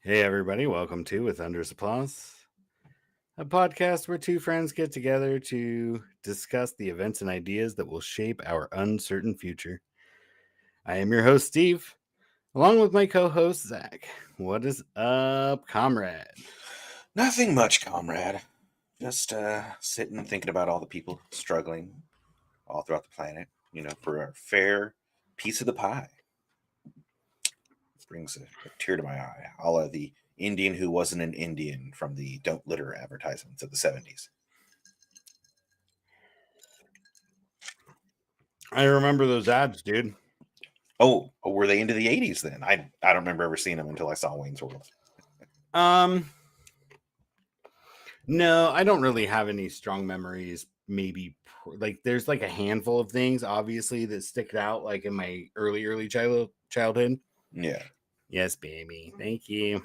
Hey, everybody, welcome to With Thunder's Applause, a podcast where two friends get together to discuss the events and ideas that will shape our uncertain future. I am your host, Steve, along with my co host, Zach. What is up, comrade? Nothing much, comrade. Just sitting and thinking about all the people struggling all throughout the planet, for a fair piece of the pie. It brings a tear to my eye. A la the Indian who wasn't an Indian from the Don't Litter advertisements of the 70s. I remember those ads, dude. Oh, were they into the 80s then? I don't remember ever seeing them until I saw Wayne's World. No, I don't really have any strong memories. Maybe like there's like a handful of things, obviously, that stick out, like in my early childhood. Yeah. Yes, baby. Thank you.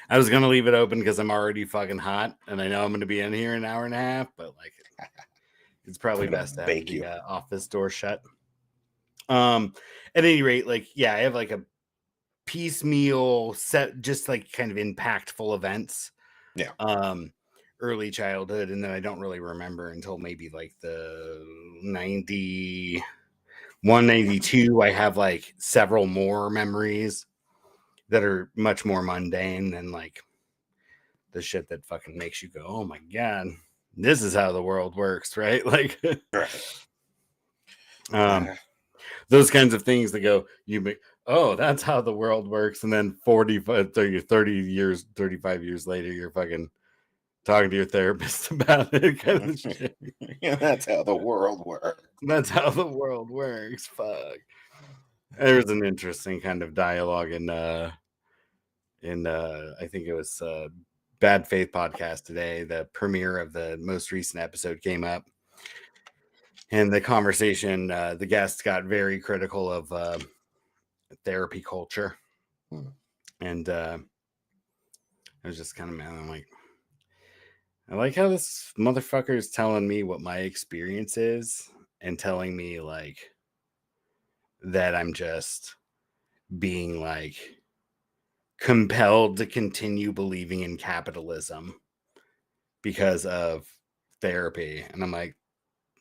I was gonna leave it open because I'm already fucking hot, and I know I'm gonna be in here an hour and a half. But like, it's probably best to have bake the you. office door shut. At any rate, like, yeah, I have like a piecemeal set, just like kind of impactful events. Yeah. Early childhood, and then I don't really remember until maybe like the 91, 92. I have like several more memories that are much more mundane than like the shit that fucking makes you go, oh my god, this is how the world works, right? Like, Right. those kinds of things that go, you make, oh, that's how the world works, and then 30 years, 35 years later, you're fucking talking to your therapist about it, kind of shit. Yeah, that's how the world works. That's how the world works. Fuck. There was an interesting kind of dialogue in I think it was Bad Faith podcast today. The premiere of the most recent episode came up, and the conversation, the guest got very critical of therapy culture. And I was just kind of mad. I'm like, I like how this motherfucker is telling me what my experience is and telling me like that I'm just being like compelled to continue believing in capitalism because of therapy. And I'm like,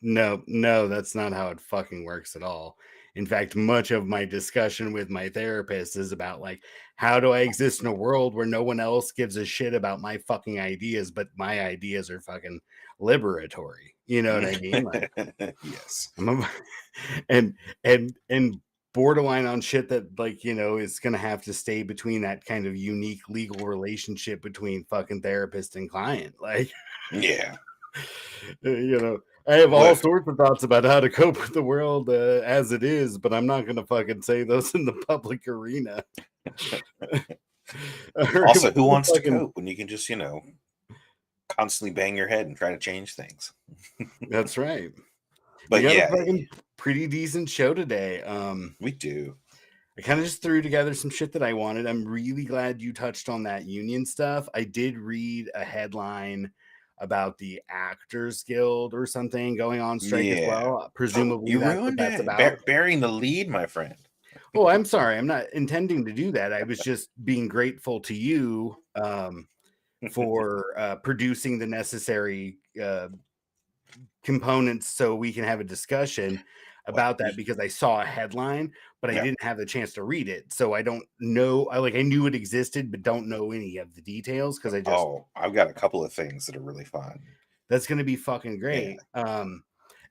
no, that's not how it fucking works at all. In fact, much of my discussion with my therapist is about like, how do I exist in a world where no one else gives a shit about my fucking ideas, but my ideas are fucking liberatory. You know what I mean? Like, Yes. and borderline on shit that, like, is gonna have to stay between that kind of unique legal relationship between fucking therapist and client. Like, Yeah. I have all But sorts of thoughts about how to cope with the world as it is, but I'm not gonna fucking say those in the public arena. also, who wants to cope when you can just, constantly bang your head and try to change things? That's right. We But got a yeah, fucking pretty decent show today. we do. I kind of just threw together some shit that I wanted. I'm really glad you touched on that union stuff. I did read a headline about the Actors Guild or something going on strike as Yeah. well. Presumably You that's what ruined that's it. about. Bearing the lead, my friend. Oh, I'm sorry. I'm not intending to do that. I was just being grateful to you for producing the necessary components so we can have a discussion about that, because I saw a headline, but I didn't have the chance to read it. So I don't know. I knew it existed, but don't know any of the details because I've got a couple of things that are really fun. That's going to be fucking great. Yeah.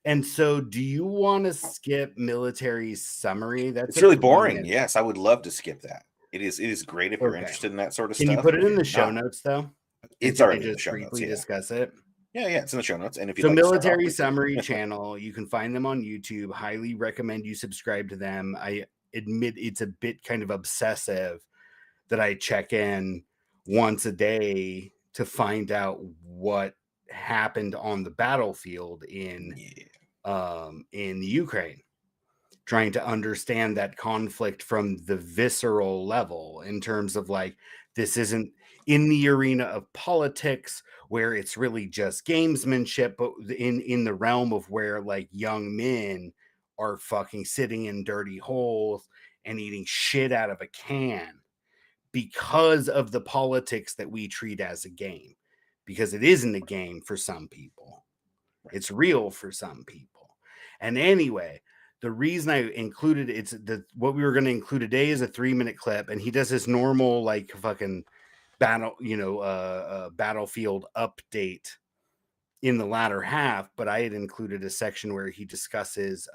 And so do you want to skip military summary? That's It's a really 20 boring. minute. Yes, I would love to skip that. It is great if you're Okay. interested in that sort of Can you stuff. put But it if in the you're show not, notes though? And it's can I already in the just show notes. briefly Yeah. discuss it? Yeah, it's in the show notes. And if you'd So like to start off military with summary channel, you can find them on YouTube. Highly recommend you subscribe to them. I admit it's a bit kind of obsessive that I check in once a day to find out what happened on the battlefield in the Ukraine, trying to understand that conflict from the visceral level in terms of like, this isn't in the arena of politics where it's really just gamesmanship, but in the realm of where like young men are fucking sitting in dirty holes and eating shit out of a can because of the politics that we treat as a game, because it isn't a game for some people. It's real for some people. And anyway, the reason I included what we were going to include today is a 3-minute clip, and he does this normal like fucking battlefield update in the latter half, but I had included a section where he discusses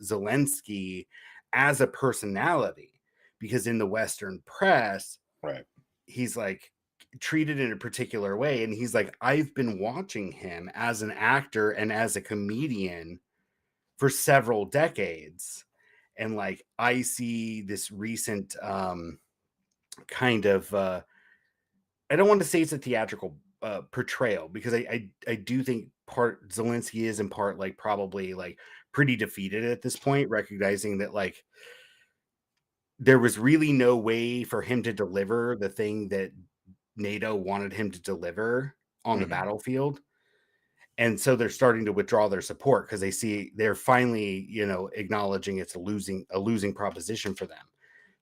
Zelensky as a personality, because in the Western press, Right. he's like treated in a particular way. And he's like, I've been watching him as an actor and as a comedian for several decades. And like, I see this recent kind of, I don't want to say it's a theatrical portrayal, because I do think part Zelensky is in part like probably like pretty defeated at this point, recognizing that like there was really no way for him to deliver the thing that NATO wanted him to deliver on the battlefield. And so they're starting to withdraw their support because they see they're finally, acknowledging it's a losing proposition for them.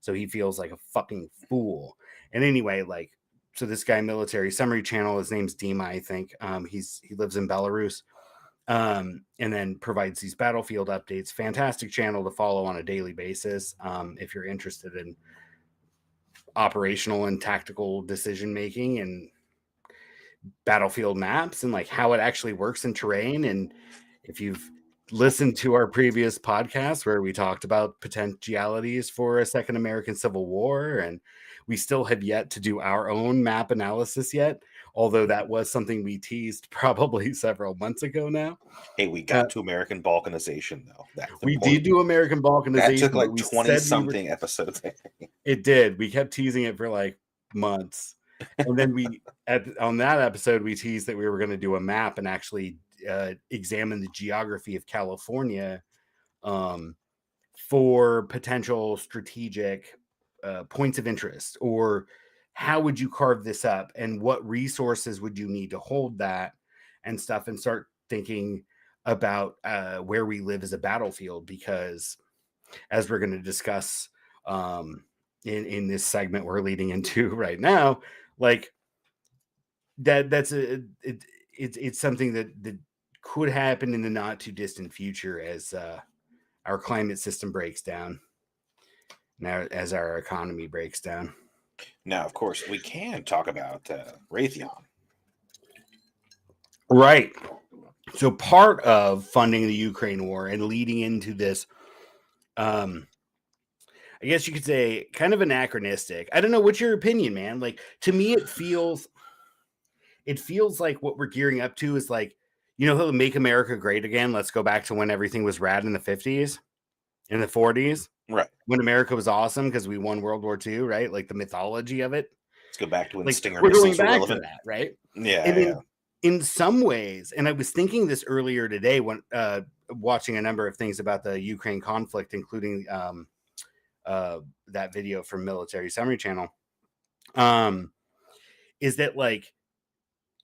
So he feels like a fucking fool. And anyway, like, so this guy, Military Summary Channel, his name's Dima, I think. He lives in Belarus, and then provides these battlefield updates. Fantastic channel to follow on a daily basis if you're interested in operational and tactical decision making and battlefield maps and like how it actually works in terrain. And if you've listened to our previous podcast where we talked about potentialities for a second American Civil War, and we still have yet to do our own map analysis yet, although that was something we teased probably several months ago now. Hey, we got to American balkanization, though. That's We important. did do American That took balkanization, but like we 20 said something episodes. it did. We kept teasing it for like months. And then on that episode, we teased that we were going to do a map and actually examine the geography of California for potential strategic points of interest, or how would you carve this up and what resources would you need to hold that and stuff, and start thinking about where we live as a battlefield. Because as we're going to discuss in this segment we're leading into right now, like it's something that could happen in the not too distant future as our climate system breaks down, now as our economy breaks down. Now, of course, we can talk about Raytheon. Right. So part of funding the Ukraine war and leading into this, I guess you could say kind of anachronistic. I don't know. What's your opinion, man? Like, to me, it feels like what we're gearing up to is like, how to make America great again. Let's go back to when everything was rad in the 50s, in the 40s. Right. When America was awesome because we won World War II, right? Like the mythology of it. Let's go back to when Like, Stinger we're going missiles were back relevant. to that, right? Yeah, and yeah. In some ways, and I was thinking this earlier today when watching a number of things about the Ukraine conflict, including that video from Military Summary Channel, is that like,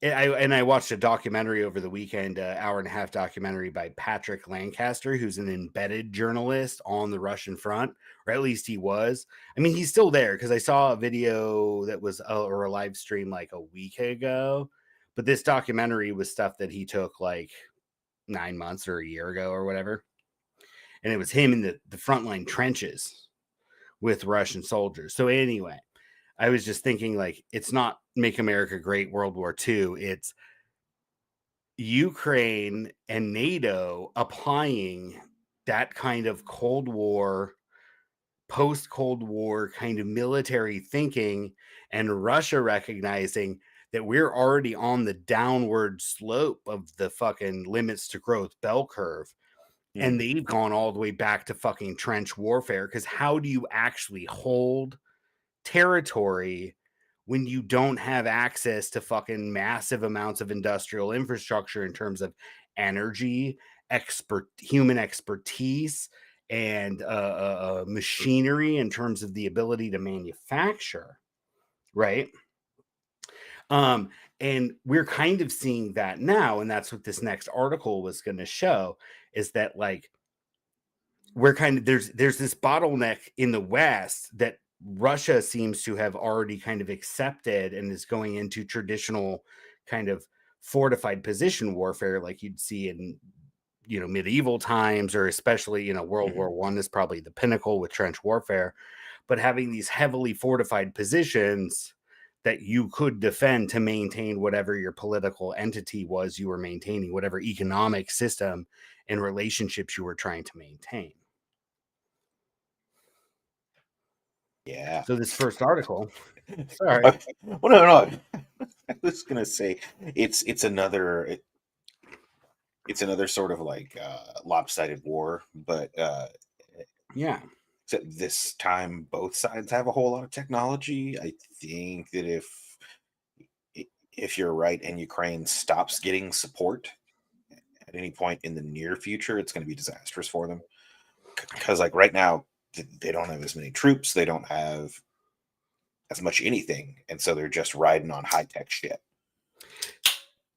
I watched a documentary over the weekend, hour and a half documentary by Patrick Lancaster, who's an embedded journalist on the Russian front, or at least he was. I mean, he's still there because I saw a video that was or a live stream like a week ago. But this documentary was stuff that he took like 9 months or a year ago or whatever. And it was him in the frontline trenches with Russian soldiers. So anyway, I was just thinking like, it's not Make America Great World War II. It's Ukraine and NATO applying that kind of Cold War, post-Cold War kind of military thinking, and Russia recognizing that we're already on the downward slope of the fucking limits to growth bell curve. And they've gone all the way back to fucking trench warfare. Because how do you actually hold territory when you don't have access to fucking massive amounts of industrial infrastructure in terms of energy, human expertise, and machinery in terms of the ability to manufacture, right? And we're kind of seeing that now, and that's what this next article was going to show, is that like we're kind of there's this bottleneck in the West that Russia seems to have already kind of accepted and is going into traditional kind of fortified position warfare like you'd see in medieval times, or especially World Mhm. War One is probably the pinnacle with trench warfare. But having these heavily fortified positions that you could defend to maintain whatever your political entity was you were maintaining, whatever economic system and relationships you were trying to maintain. Yeah. So this first article, sorry. Well, no. I was gonna say it's another sort of like lopsided war, but Yeah. except this time both sides have a whole lot of technology. I think that if you're right and Ukraine stops getting support at any point in the near future, it's going to be disastrous for them. Because like right now, they don't have as many troops, they don't have as much anything, and so they're just riding on high tech shit.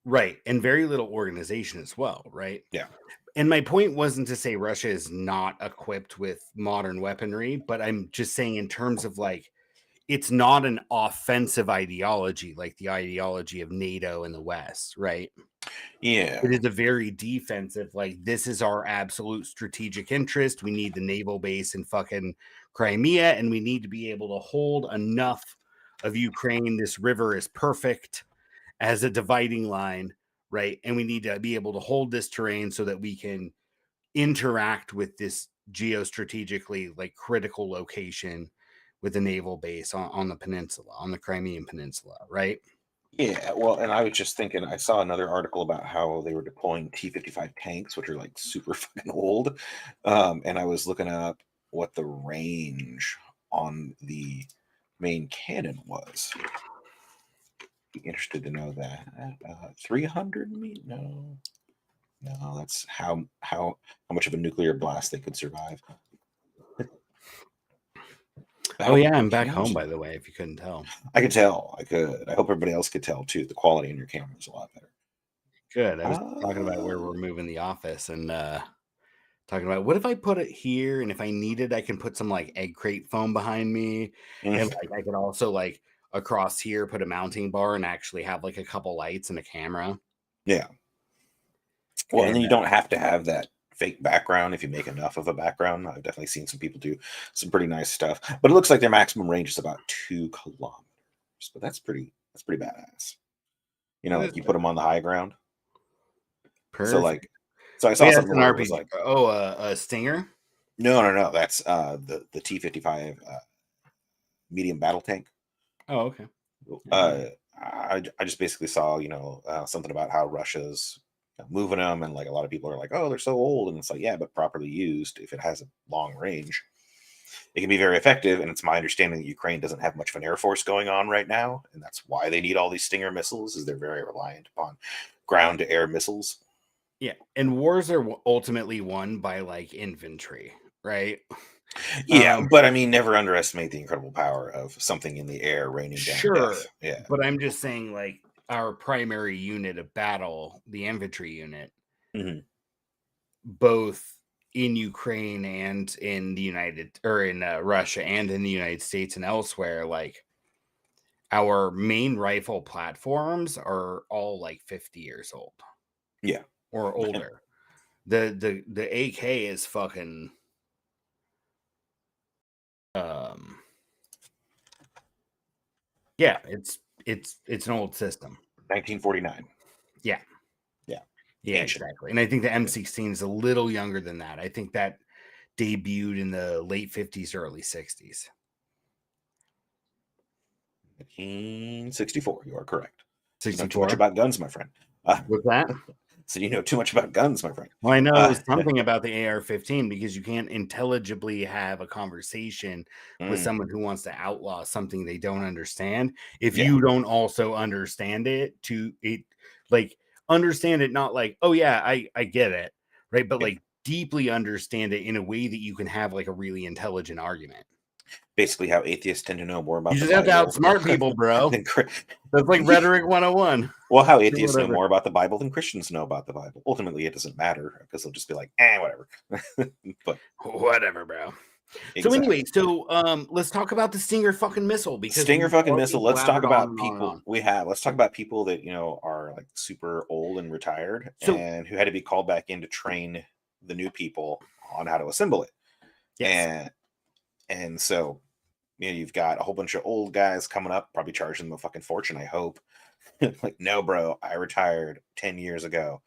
Right. And very little organization as well, right? Yeah. And my point wasn't to say Russia is not equipped with modern weaponry, but I'm just saying in terms of like, it's not an offensive ideology like the ideology of NATO in the West, right? Yeah. It is a very defensive, like, this is our absolute strategic interest. We need the naval base in fucking Crimea, and we need to be able to hold enough of Ukraine. This river is perfect as a dividing line, right? And we need to be able to hold this terrain so that we can interact with this geostrategically like critical location with a naval base on the peninsula, on the Crimean Peninsula, right? Yeah, well, and I was just thinking, I saw another article about how they were deploying T-55 tanks, which are like super fucking old. And I was looking up what the range on the main cannon was. Be interested to know that. 300 meters? No, no, that's how much of a nuclear blast they could survive. I Oh hope yeah, I'm everybody back else. home, by the way, if you couldn't tell. I could tell. I could. I hope everybody else could tell too. The quality in your camera is a lot better. Good. I was talking about where we're Uh, moving the office and talking about what if I put it here, and if I needed, I can put some like egg crate foam behind me, and mm, like I could also like across here put a mounting bar and actually have like a couple lights and a camera. yeah. Well, and then And you don't have to have that fake background if you make enough of a background. I've definitely seen some people do some pretty nice stuff, but it looks like their maximum range is about 2 kilometers. But that's pretty badass. it Like is you put them on the high ground. So perfect. like, so I Oh saw yeah, it's something an where it was RPG. like, Oh, a Stinger. no, that's the T-55 medium battle tank. Oh, okay. Yeah, yeah. I just basically saw something about how Russia's moving them, and like a lot of people are like, oh, they're so old, and it's like, yeah, but properly used, if it has a long range, it can be very effective. And it's my understanding that Ukraine doesn't have much of an air force going on right now, and that's why they need all these Stinger missiles, is they're very reliant upon ground to air missiles. Yeah, and wars are ultimately won by like infantry, right? Yeah, Um, but I mean, never underestimate the incredible power of something in the air raining down sure, death. Yeah. but I'm just saying, like, our primary unit of battle, the infantry unit, Hmm. both in Ukraine and in the United or in Russia and in the United States and elsewhere, like our main rifle platforms are all like 50 years old Yeah. or older. The AK is fucking um yeah, it's an old system. 1949. Yeah. Yeah. Yeah, Ancient. exactly. And I think the M16 is a little younger than that. I think that debuted in the late 50s, early 60s. 1964. You are correct. You know too much 64. about guns, my friend. Uh, What's that? so you know too much about guns, my friend. Well, I know Uh, something about the AR-15 because you can't intelligibly have a conversation with mm, someone who wants to outlaw something they don't understand if yeah, you don't also understand it to it, like, understand it, not like, oh yeah, I get it, right? But yeah. like deeply understand it in a way that you can have like a really intelligent argument. Basically, how atheists tend to know more You about the just have to Bible outsmart people, bro. than Chri- That's like rhetoric 101 well, how or atheists know whatever. more about the Bible than Christians know about the Bible. Ultimately, it doesn't matter because they'll just be like, whatever. But Whatever, bro. So anyway, Exactly. let's talk about the Stinger fucking missile because Stinger we've fucking already missile. Let's talk blabbered on about and on and people on. let's talk about people that, are like super old and retired So and who had to be called back in to train the new people on how to assemble it. yes, And so, you've got a whole bunch of old guys coming up, probably charging them a fucking fortune, I hope. Like, no, bro, I retired 10 years ago.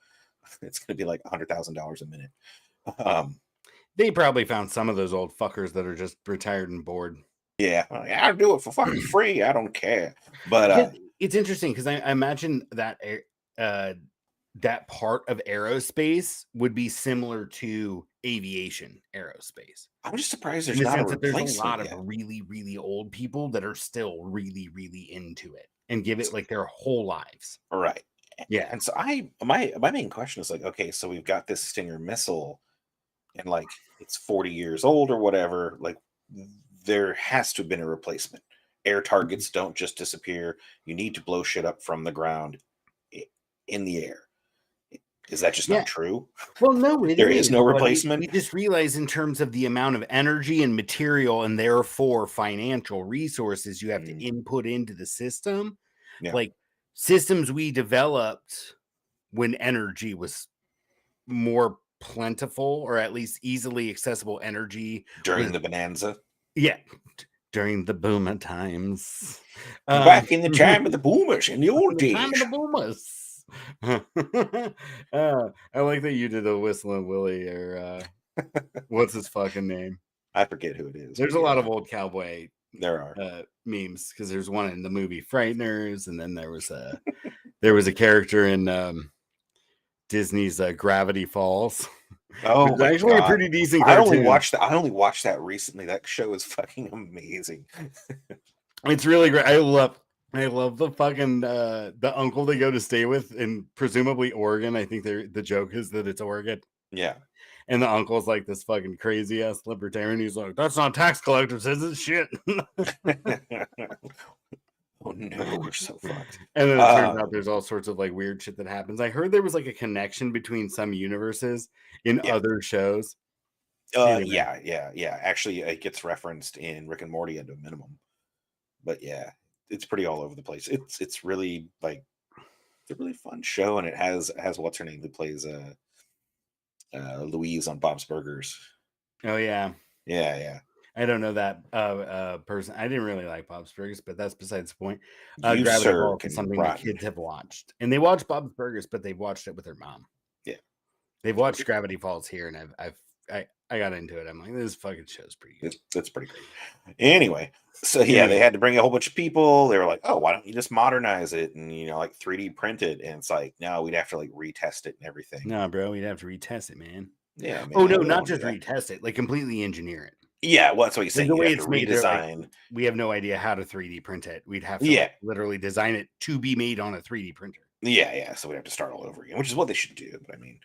It's gonna be like $100,000 a minute. Um, they probably found some of those old fuckers that are just retired and bored. yeah, I'll do it for fucking free. I don't care. But Because it's interesting because I imagine that uh, that part of aerospace would be similar to aviation aerospace I'm just surprised in there's the not a sense that there's a replacement lot of yet. really, really old people that are still really, really into it and give it like their whole lives. Right. Yeah. And so my main question is like, okay, so we've got this Stinger missile and like it's 40 years old or whatever. Like there has to have been a replacement. Air targets don't just disappear. You need to blow shit up from the ground i- in the air. Is that just Yeah. not true? Well, no, it There is is, no but we replacement. just realize in terms of the amount of energy and material and therefore financial resources you have to Mm, input into the system, yeah. like systems we developed when energy was more plentiful or at least easily accessible energy During was, the bonanza. yeah, during the boom of times. Back in the time of the boomers in the In old the time of days. the boomers. I like that you did the whistling Willie or what's his fucking name? I forget who it is, There's but a lot of yeah, old cowboy there are. memes because there's one in the movie Frighteners, and then there was a character in Disney's Gravity Falls, which Oh is my actually a god. pretty decent cartoon. I only watched that recently. That show is fucking amazing. It's really great. I love the fucking the uncle they go to stay with in presumably Oregon. I think the joke is that it's Oregon. Yeah. And the uncle's like this fucking crazy ass libertarian. He's like, that's not tax collectors, is it? Shit. Oh no, we're so fucked. And then it turns Uh out there's all sorts of like weird shit that happens. I heard there was like a connection between some universes in yeah. other shows. Anyway, Yeah. Actually, it gets referenced in Rick and Morty at a minimum. But yeah, it's pretty all over the place. It's really like it's a really fun show, and it has what's her name who plays Louise on Bob's Burgers. oh yeah, Yeah. I don't know that person. I didn't really like Bob's Burgers, but that's besides the point. You Gravity sir Falls is can something that run. kids have watched, and they watch Bob's Burgers, but they've watched it with their mom. Yeah. They've watched Gravity Falls here, and I got into it. I'm like, this fucking show's pretty good. That's pretty great. Anyway, so yeah, they Anyway, had to bring a whole bunch of people. They were like, "Oh, why don't you just modernize it and like 3D print it?" And it's like, no, we'd have to like retest it and everything. no, bro, we'd have to retest it, man. Yeah, Oh no, man, we don't not want to do just that. retest it, like completely engineer it. Yeah, well, that's what he's Like saying. the You'd way have to it's made, they're like, redesign. we have no idea how to 3D print it. We'd have to Yeah, like literally design it to be made on a 3D printer. yeah. So we'd have to start all over again, which is what they should do. But I mean,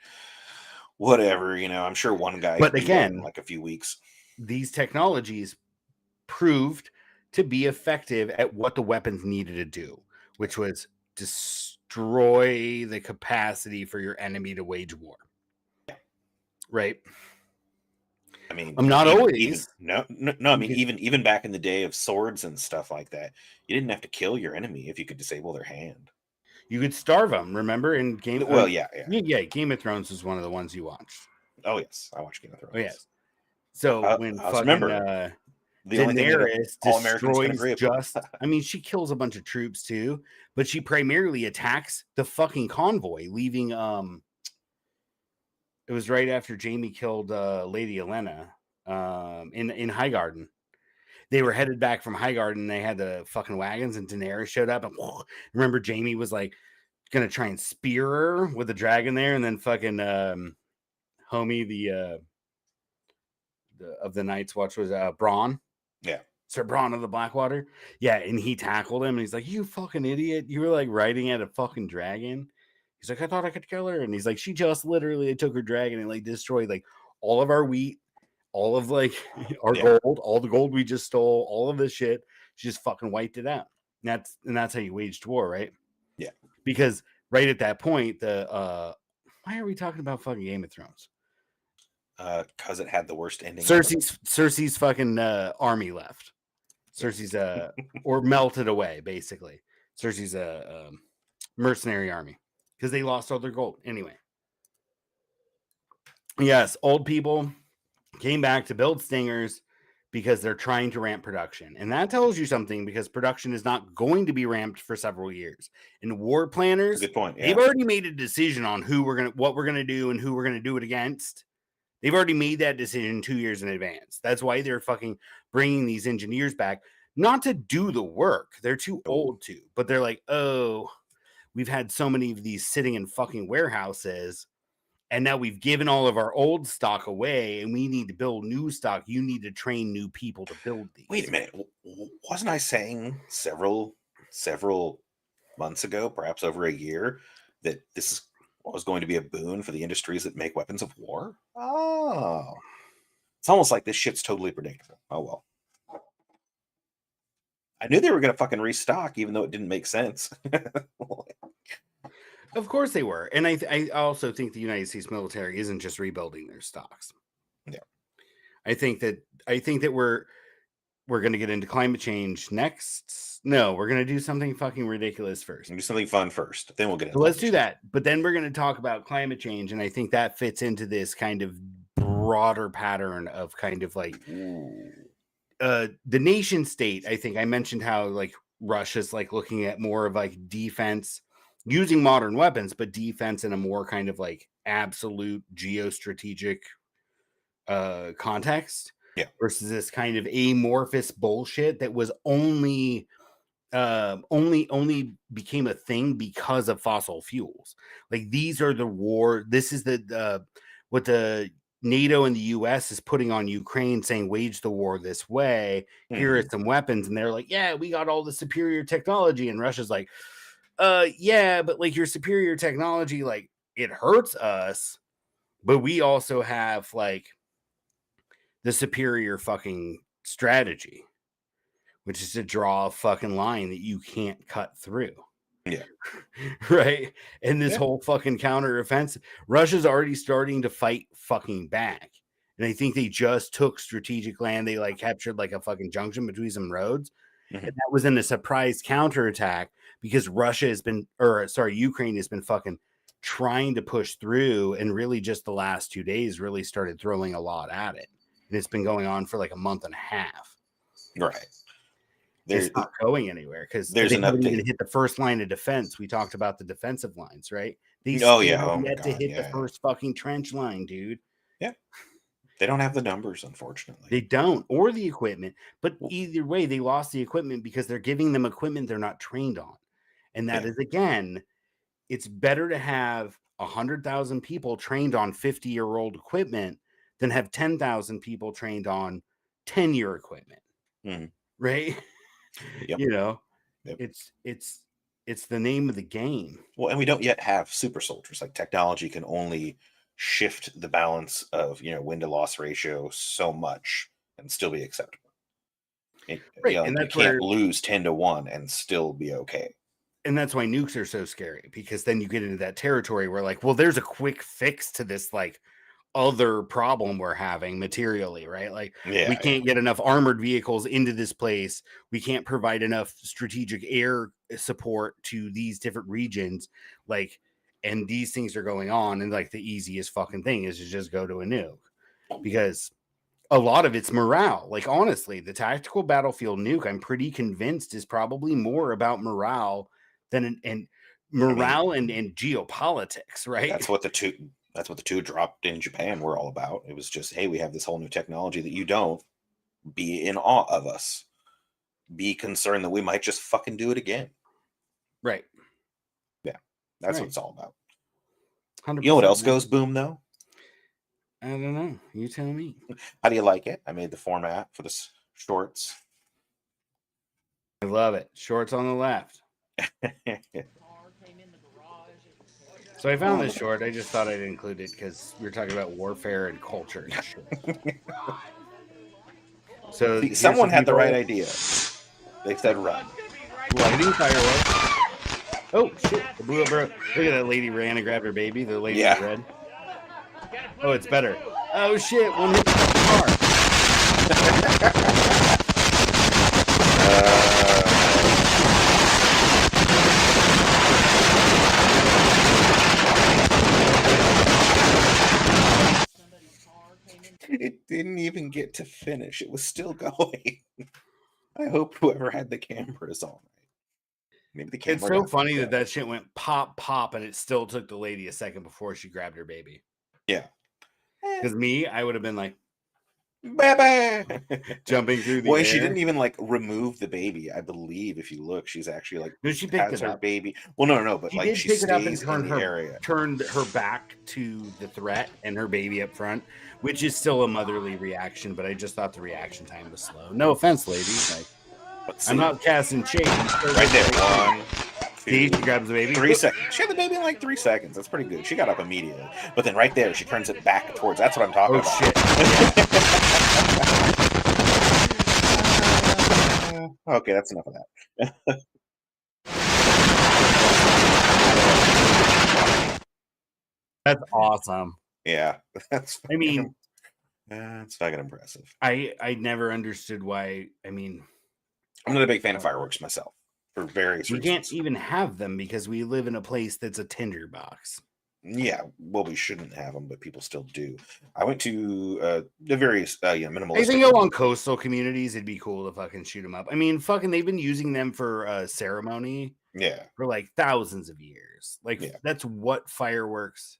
whatever. I'm sure one guy But could do that in again, like a few weeks. these technologies proved to be effective at what the weapons needed to do, which was destroy the capacity for your enemy to wage war. Right? I mean, I'm not even always no. I mean, because even back in the day of swords and stuff like that, you didn't have to kill your enemy if you could disable their hand. you could starve them. Remember in Game? Well, yeah. Yeah, Game of Thrones was one of the ones you watched. Oh yes, I watch Game of Oh Thrones. yes. So when I was fucking remember the only thing that Daenerys all Americans can destroys agree upon. just, I mean, she kills a bunch of troops too, but she primarily attacks the fucking convoy, leaving it was right after Jamie killed Lady Olenna in Highgarden. They were headed back from Highgarden, they had the fucking wagons, and Daenerys showed up, and remember Jamie was like gonna try and spear her with the dragon there, and then fucking homie the of the Night's Watch was Braun. Yeah, Sir Braun of the Blackwater. Yeah, and he tackled him, and he's like, "You fucking idiot! You were like riding at a fucking dragon." He's like, "I thought I could kill her," and he's like, "She just literally took her dragon and like destroyed like all of our wheat, all of like our yeah, gold, all the gold we just stole, all of this shit. She just fucking wiped it out." And that's how you waged war, right? yeah. Because right at that point, the why are we talking about fucking Game of Thrones? Because it had the worst ending ever. Cersei's fucking army left. Cersei's or melted away, basically. Cersei's a mercenary army because they lost all their gold. Anyway, yes, old people came back to build stingers because they're trying to ramp production. And that tells you something, because production is not going to be ramped for several years. And war planners, Good point. Yeah. They've already made a decision on what we're gonna do and who we're gonna do it against. They've already made that decision 2 years in advance. That's why they're fucking bringing these engineers back, not to do the work. They're too old to, but they're like, oh, we've had so many of these sitting in fucking warehouses, and now we've given all of our old stock away, and we need to build new stock. You need to train new people to build these. Wait a minute. Wasn't I saying several months ago, perhaps over a year, that this was going to be a boon for the industries that make weapons of war? Oh. It's almost like this shit's totally predictable. Oh, well. I knew they were going to fucking restock, even though it didn't make sense. Of course they were. And I also think the United States military isn't just rebuilding their stocks. Yeah. I think that we're going to get into climate change next. No, we're going to do something fucking ridiculous first. Do something fun first. Then we'll get into let's do that. But then we're going to talk about climate change. And I think that fits into this kind of broader pattern of kind of like the nation state. I think I mentioned how like Russia's like looking at more of like defense using modern weapons, but defense in a more kind of like absolute geostrategic context. Yeah. Versus this kind of amorphous bullshit that was only became a thing because of fossil fuels. Like these are the war. This is the what the NATO and the US is putting on Ukraine, saying wage the war this way. Here are some weapons, and they're like, yeah, we got all the superior technology, and Russia's like, yeah, but like your superior technology, like it hurts us, but we also have like the superior fucking strategy, which is to draw a fucking line that you can't cut through. Yeah. Right. And this whole fucking counteroffensive, Russia's already starting to fight fucking back. And I think they just took strategic land. They like captured like a fucking junction between some roads. And that was in a surprise counterattack because Ukraine has been fucking trying to push through, and really just the last 2 days really started throwing a lot at it. And it's been going on for like a month and a half. Right. It's not going anywhere because they haven't even hit the first line of defense. We talked about the defensive lines, right? They still have yet to hit the first fucking trench line, dude. Yeah. They don't have the numbers, unfortunately. They don't, or the equipment. But either way, they lost the equipment because they're giving them equipment they're not trained on. And that is, again, it's better to have 100,000 people trained on 50-year-old equipment than have 10,000 people trained on 10-year equipment. Right? Yep. You know, it's the name of the game. Well, and we don't yet have super soldiers. Like technology can only shift the balance of win to loss ratio so much and still be acceptable. Right, and you can't lose 10-1 and still be okay. And that's why nukes are so scary, because then you get into that territory where like, well, there's a quick fix to this like other problem we're having materially, right? Like we can't get enough armored vehicles into this place. We can't provide enough strategic air support to these different regions. Like, and these things are going on. And like the easiest fucking thing is to just go to a nuke, because a lot of it's morale. Like, honestly, the tactical battlefield nuke, I'm pretty convinced, is probably more about morale than and geopolitics, right? That's what the two dropped in Japan were all about. It was just, hey, we have this whole new technology that you don't. Be in awe of us. Be concerned that we might just fucking do it again. Right. Yeah. That's what it's all about. 100%. You know what else goes boom, though? I don't know. You tell me. How do you like it? I made the format for the shorts. I love it. Shorts on the left. So I found this short. I just thought I'd include it because we were talking about warfare and culture and shit. So someone had the right idea. They said run. Lighting fireworks. Oh shit! It blew up, bro. Look at that lady ran and grabbed her baby. The lady in red. Oh, it's better. Oh shit! One hit the car. It didn't even get to finish. It was still going. I hope whoever had the camera is all right. Maybe the camera. It's so got funny fucked that up. shit went pop, pop, and it still took the lady a second before she grabbed her baby. Yeah. Because me, I would have been like Baby! jumping through the Well, air. she didn't even like remove the baby. I believe if you look, she's actually like No, she picked has it her up. baby. Well, no, but She like did she pick it up and stays in the area. turned her back to the threat and her baby up front, which is still a motherly reaction. But I just thought the reaction time was slow. No offense, ladies. Like, Let's I'm see. not casting shade. Right there. 1, See, 2, she grabs the baby. 3 seconds. She had the baby in like 3 seconds. That's pretty good. She got up immediately. But then right there, she turns it back towards. That's what I'm talking about. Shit. Okay, that's enough of that. That's awesome. Yeah, that's. I mean, that's fucking impressive. I never understood why. I mean, I'm not a big fan of fireworks myself for various we reasons. can't even have them because we live in a place that's a tinderbox. Yeah, well, we shouldn't have them, but people still do. I went to the various minimalistic. I think along coastal communities, it'd be cool to fucking shoot them up. I mean, fucking, they've been using them for ceremony. Yeah, for like thousands of years. Like that's what fireworks.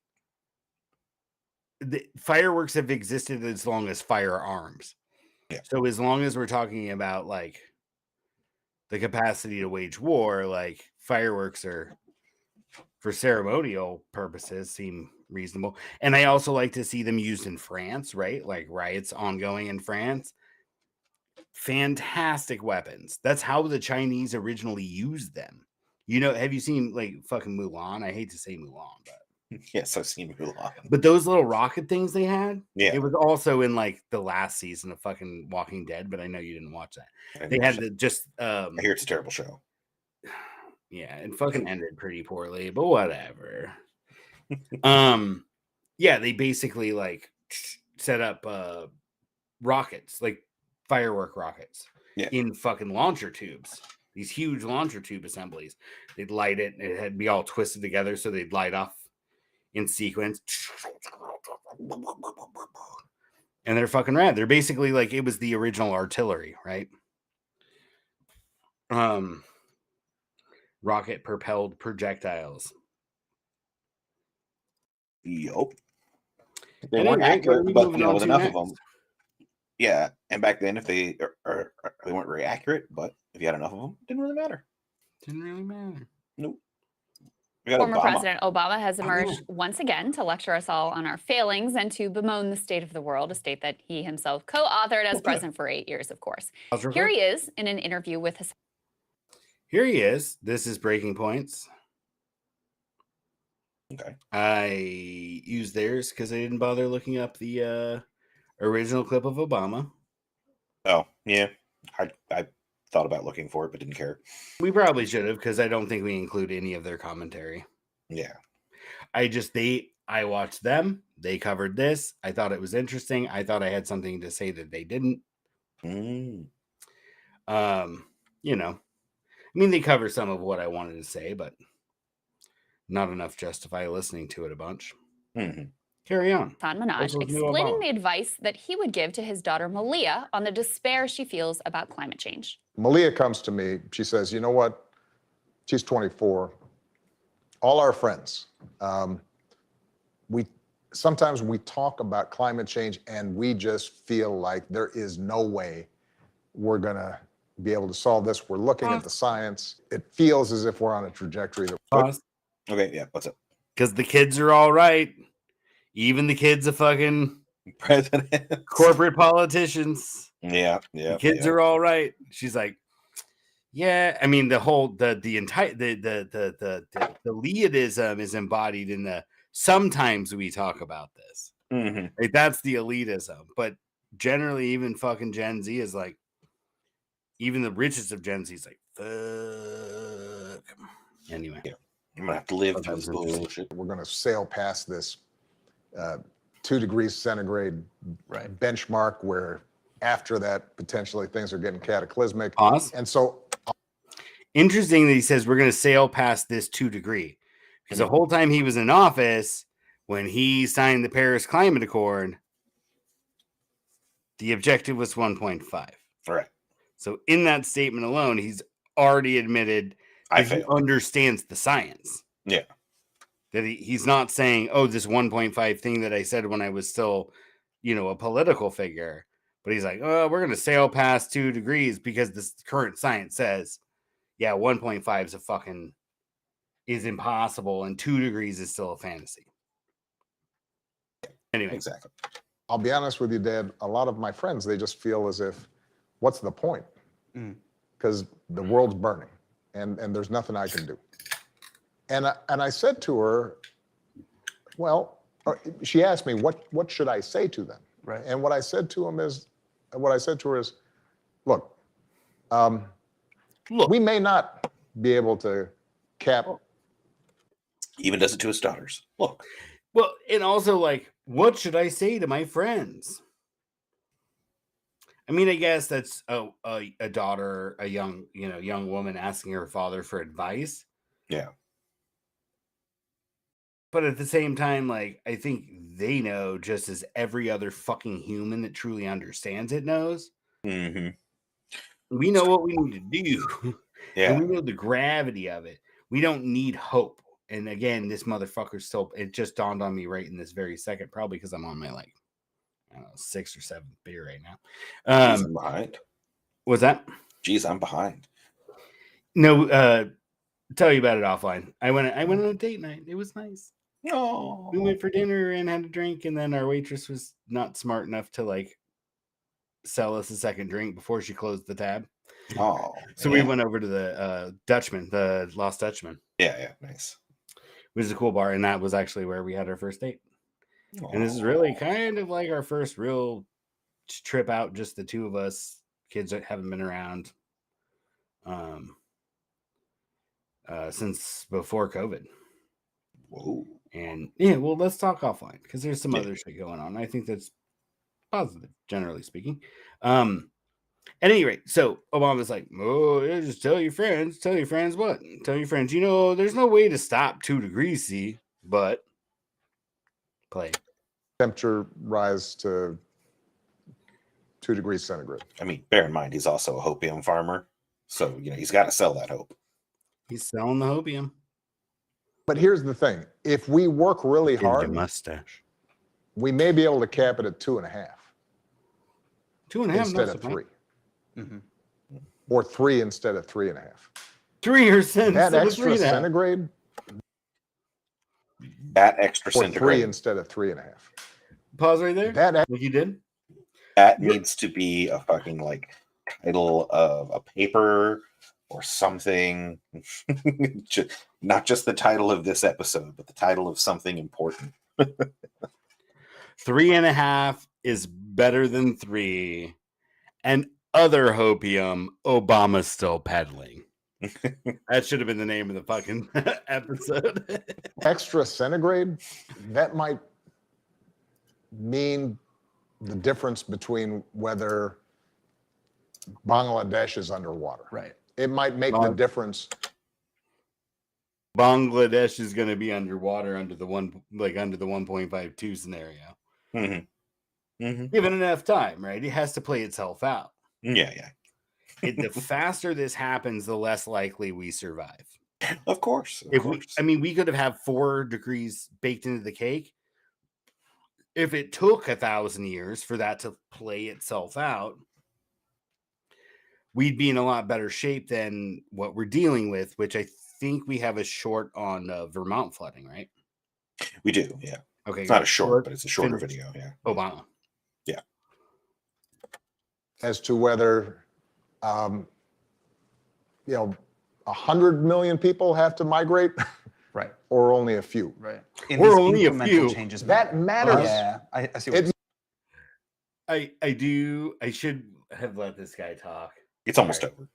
The fireworks have existed as long as firearms. Yeah. So as long as we're talking about like the capacity to wage war, like fireworks are for ceremonial purposes seem reasonable. And I also like to see them used in France, right? Like riots ongoing in France. Fantastic weapons. That's how the Chinese originally used them. You know, have you seen like fucking Mulan? I hate to say Mulan, but yes, I've seen Mulan. But those little rocket things they had, yeah, it was also in like the last season of fucking Walking Dead, but I know you didn't watch that. They had the just I hear it's a terrible show. Yeah, it fucking ended pretty poorly, but whatever. Yeah, they basically like set up rockets, like firework rockets in fucking launcher tubes. These huge launcher tube assemblies. They'd light it and it'd be all twisted together so they'd light off in sequence. And they're fucking rad. They're basically like it was the original artillery, right? Rocket propelled projectiles. Yup. They weren't accurate, but with enough of them. Yeah, and back then, if they weren't very accurate, but if you had enough of them, it didn't really matter. Didn't really matter. Nope. Former President Obama has emerged once again to lecture us all on our failings and to bemoan the state of the world, a state that he himself co-authored as president for 8 years, of course. Here he is in an interview with his... Here he is. This is Breaking Points. Okay. I used theirs because I didn't bother looking up the original clip of Obama. Oh, yeah. I thought about looking for it, but didn't care. We probably should have because I don't think we include any of their commentary. Yeah. I watched them. They covered this. I thought it was interesting. I thought I had something to say that they didn't. Mm. You know, I mean, they cover some of what I wanted to say, but not enough to justify listening to it a bunch. Mm-hmm. Carry on. Minaj explaining the advice that he would give to his daughter Malia on the despair she feels about climate change. Malia comes to me. She says, you know what? She's 24. All our friends, sometimes we talk about climate change and we just feel like there is no way we're going to be able to solve this. We're looking at the science. It feels as if we're on a trajectory. Okay, yeah, what's up? Because the kids are all right. Even the kids of fucking president, corporate politicians. Yeah. The kids are all right. She's like, yeah. I mean, the entire elitism is embodied in the sometimes we talk about this. Mm-hmm. Like, that's the elitism. But generally, even fucking Gen Z is like, even the richest of Gen Z is like, fuck. Anyway. Yeah. I'm gonna have to live through this bullshit. We're gonna sail past this 2 degrees centigrade Right. benchmark where after that, potentially things are getting cataclysmic. Pause. And so Interesting that he says we're going to sail past this 2 degree. Because the whole time he was in office, when he signed the Paris Climate Accord, the objective was 1.5. Right. So in that statement alone, he's already admitted I that he failed. understands the science. Yeah. That he's not saying, oh, this 1.5 thing that I said when I was still, a political figure. But he's like, oh, we're going to sail past 2 degrees because this current science says, yeah, 1.5 is impossible and 2 degrees is still a fantasy. Anyway. Exactly. I'll be honest with you, Dad, a lot of my friends, they just feel as if, what's the point? Because the world's burning and there's nothing I can do. And I said to her, well, she asked me, what should I say to them? Right. And what I said to her is, look, we may not be able to cap. Even does it to his daughters. Look. Well, and also, like, what should I say to my friends? I mean, I guess that's a daughter, a young woman asking her father for advice. Yeah. But at the same time, like, I think they know just as every other fucking human that truly understands it knows. Mm-hmm. We know what we need to do. Yeah. And we know the gravity of it. We don't need hope. And again, this motherfucker still, it just dawned on me right in this very second, probably because I'm on my, like, I don't know, 6th or 7th beer right now. Jeez, I'm behind. What's that? Jeez, I'm behind. No, tell you about it offline. I went on a date night. It was nice. No. We went for dinner and had a drink, and then our waitress was not smart enough to, like, sell us a second drink before she closed the tab. Oh. So we went over to the Dutchman, the Lost Dutchman. Yeah, nice. Which is a cool bar, and that was actually where we had our first date. And this is really kind of like our first real trip out, just the two of us. Kids that haven't been around since before COVID. Whoa. And yeah, well, let's talk offline because there's some other shit going on. I think that's positive, generally speaking. At any rate, so Obama's like, oh, yeah, just tell your friends what? Tell your friends, there's no way to stop 2 degrees C, but play. Temperature rise to 2 degrees centigrade. I mean, bear in mind, he's also a hopium farmer. So, he's got to sell that hope. He's selling the hopium. But here's the thing. If we work really hard, mustache. We may be able to cap it at 2.5. 2.5 instead of 3. Mm-hmm. Or 3 instead of 3.5. 3 or cents. That extra centigrade. That extra Or centigrade. 3 instead of 3.5. Pause right there. That Like you did. That needs to be a fucking like title of a paper or something. Not just the title of this episode, but the title of something important. 3.5 is better than 3. And other hopium, Obama's still peddling. That should have been the name of the fucking episode. extra centigrade, that might mean the difference between whether Bangladesh is underwater. Right. It might make the difference. Bangladesh is going to be underwater under the 1.52 scenario. Mm-hmm. Mm-hmm. Given enough time, right? It has to play itself out. Yeah. The faster this happens, the less likely we survive. Of course. We could have 4 degrees baked into the cake. If it took 1,000 years for that to play itself out, we'd be in a lot better shape than what we're dealing with, which I think we have a short on Vermont flooding, right? We do, yeah. Okay. It's not a short, but it's a shorter video, yeah. Obama. Yeah. As to whether, 100 million people have to migrate, Right. or only a few. Right. Or only a few. Changes That matters. Yeah, I see. What I do. I should have let this guy talk. It's almost over.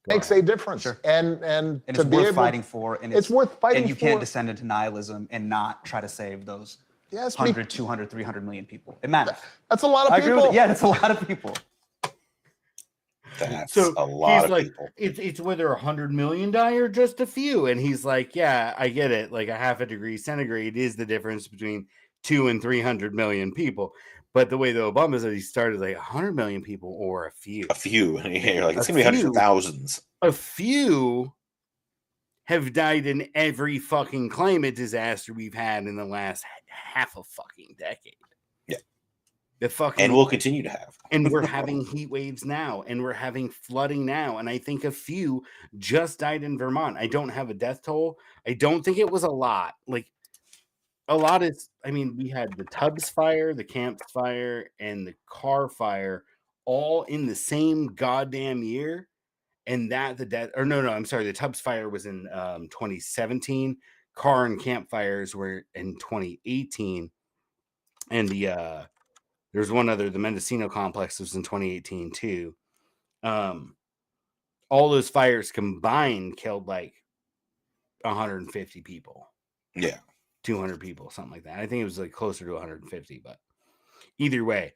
Makes a difference. Sure. And and to it's be worth able, fighting for. And it's worth fighting and you for. can't descend into nihilism and not try to save those Yes, 100, 200, 300 million people. It matters. That's a lot of I agree people. with yeah, that's a lot of people. That's So a lot he's of like, people. it's whether 100 million die or just a few. And he's like, yeah, I get it. Like a half a degree centigrade is the difference between 2 and 300 million people. But the way the Obama said, he started like 100 million people or a few. A few. You're like, it's A going to be hundreds of few. thousands. A few have died in every fucking climate disaster we've had in the last half a fucking decade. Yeah. The fucking, and we'll continue to have. And we're having heat waves now, and we're having flooding now. And I think a few just died in Vermont. I don't have a death toll. I don't think it was a lot. Like, a lot is, I mean, we had the Tubbs fire, the Camps fire, and the Carr fire all in the same goddamn year. And that the death, or no, I'm sorry, the Tubbs fire was in 2017. Carr and Camp fires were in 2018. And there's one other, the Mendocino complex was in 2018 too. All those fires combined killed like 150 people. Yeah. 200 people, something like that. I think it was like closer to 150, but either way,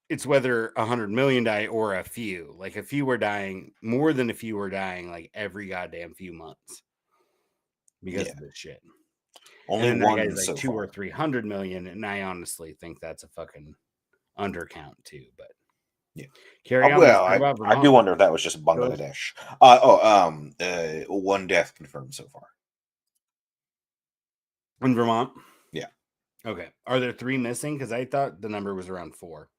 it's whether 100 million die or a few. Like a few were dying, more than a few were dying like every goddamn few months because of this shit. Only and then one that guy's like so 2 far. or 300 million, and I honestly think that's a fucking undercount too. But yeah, carry on. Well, I do wonder if that was just Bangladesh. One death confirmed so far in Vermont. Yeah. Okay. Are there 3 missing? Because I thought the number was around 4.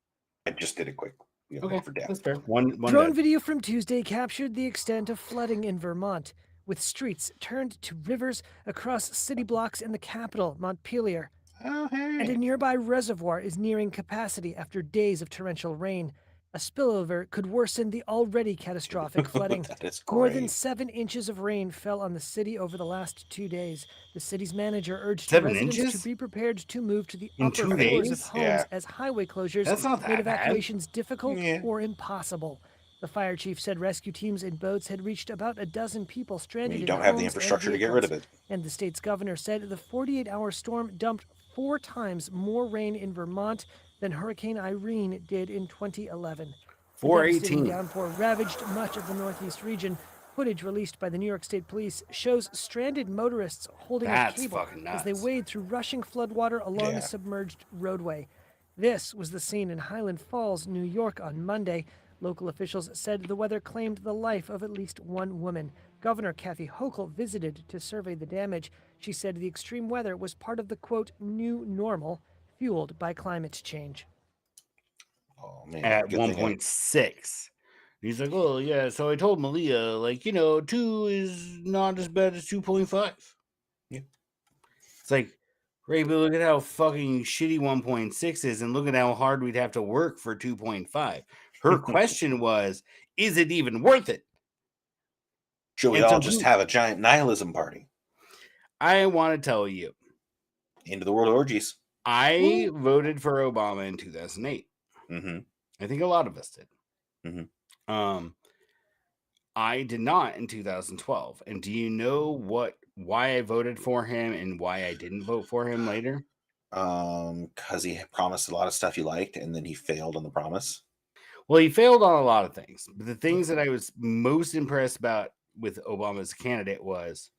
I just did a quick. Okay, for death. that's fair. One Drone dead. video from Tuesday captured the extent of flooding in Vermont, with streets turned to rivers across city blocks in the capital, Montpelier. Oh, hey. And a nearby reservoir is nearing capacity after days of torrential rain. A spillover could worsen the already catastrophic flooding. That is More than great. 7 inches of rain fell on the city over the last 2 days. The city's manager urged 7 residents inches? to be prepared to move to the In upper 2 floors days? of homes Yeah. as highway closures That's not made that bad. evacuations difficult Yeah. or impossible. The fire chief said rescue teams in boats had reached about a dozen people stranded You in don't have the homes and infrastructure to get rid of vehicles. it. And the state's governor said the 48-hour storm dumped 4 times more rain in Vermont than Hurricane Irene did in 2011. The devastating 418. downpour ravaged much of the northeast region. Footage released by the New York State Police shows stranded motorists holding That's a cable fucking as they nuts. wade through rushing floodwater along Yeah. a submerged roadway. This was the scene in Highland Falls, New York on Monday. Local officials said the weather claimed the life of at least 1 woman. Governor Kathy Hochul visited to survey the damage. She said the extreme weather was part of the, quote, new normal fueled by climate change. Oh man. At Good thing 1.6. He's like, oh, yeah, so I told Malia, like, 2 is not as bad as 2.5. Yeah. It's like, Ray, but look at how fucking shitty 1.6 is, and look at how hard we'd have to work for 2.5. Her question was, is it even worth it? Should we And all so just have a giant nihilism party? I want to tell you, Into the world of orgies. I voted for Obama in 2008. Mm-hmm. I think a lot of us did. Mhm. I did not in 2012. And do you know why I voted for him and why I didn't vote for him later? Because he promised a lot of stuff you liked, and then he failed on the promise. Well, he failed on a lot of things. But the things that I was most impressed about with Obama as a candidate was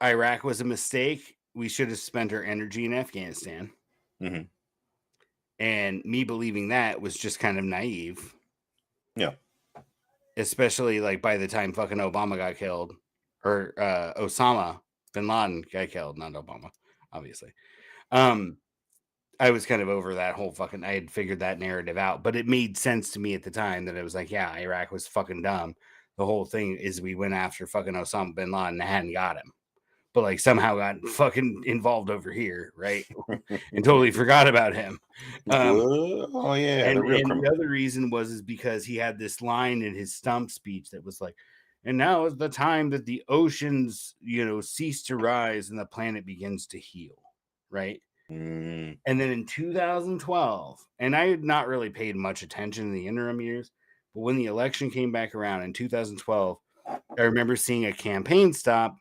Iraq was a mistake. We should have spent our energy in Afghanistan. Mm-hmm. And me believing that was just kind of naive. Yeah. Especially like by the time fucking Obama got killed, or Osama bin Laden got killed, not Obama, obviously. I was kind of over that whole fucking, I had figured that narrative out, but it made sense to me at the time that it was like, yeah, Iraq was fucking dumb. The whole thing is we went after fucking Osama bin Laden and hadn't got him, but like somehow got fucking involved over here, right? And totally forgot about him. Oh yeah, And the real criminal. the other reason is because he had this line in his stump speech that was like, and now is the time that the oceans, cease to rise and the planet begins to heal, right? Mm. And then in 2012, and I had not really paid much attention in the interim years, but when the election came back around in 2012, I remember seeing a campaign stop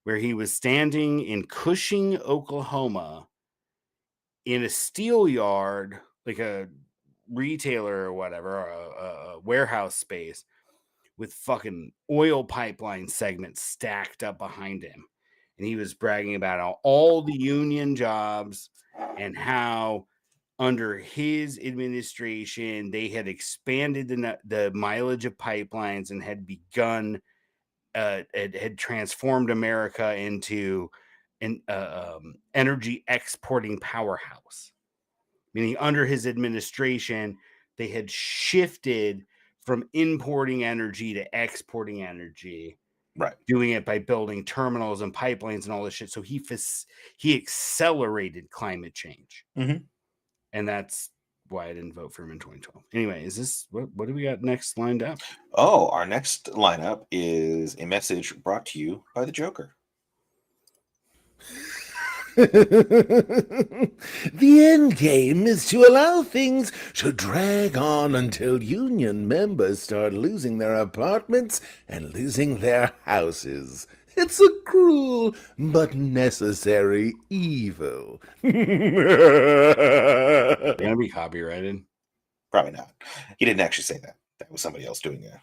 where he was standing in Cushing, Oklahoma, in a steel yard, like a retailer or whatever, a warehouse space, with fucking oil pipeline segments stacked up behind him. And he was bragging about all the union jobs and how under his administration they had expanded the mileage of pipelines and had begun had transformed America into an energy exporting powerhouse. Meaning under his administration, they had shifted from importing energy to exporting energy, Right. doing it by building terminals and pipelines and all this shit. So he accelerated climate change. Mm-hmm. And that's why I didn't vote for him in 2012. Anyway, is this what do we got next lined up? Oh, our next lineup is a message brought to you by the Joker. The end game is to allow things to drag on until union members start losing their apartments and losing their houses. It's a cruel but necessary evil. Gonna be copyrighted? Probably not. He didn't actually say that. That was somebody else doing it.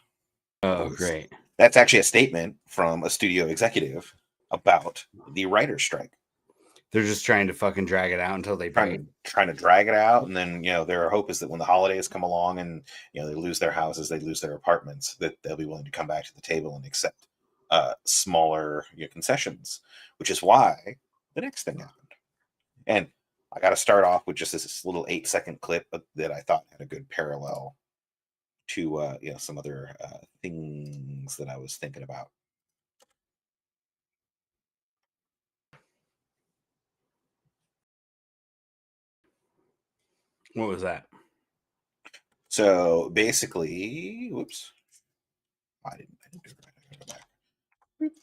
Oh, great. That's actually a statement from a studio executive about the writer's strike. They're just trying to fucking drag it out until they break. Trying to drag it out, and then their hope is that when the holidays come along and they lose their houses, they lose their apartments, that they'll be willing to come back to the table and accept smaller concessions, which is why the next thing happened. And I got to start off with just this little 8-second clip that I thought had a good parallel to some other things that I was thinking about. What was that? So basically, whoops, I didn't do it right. I gotta go back.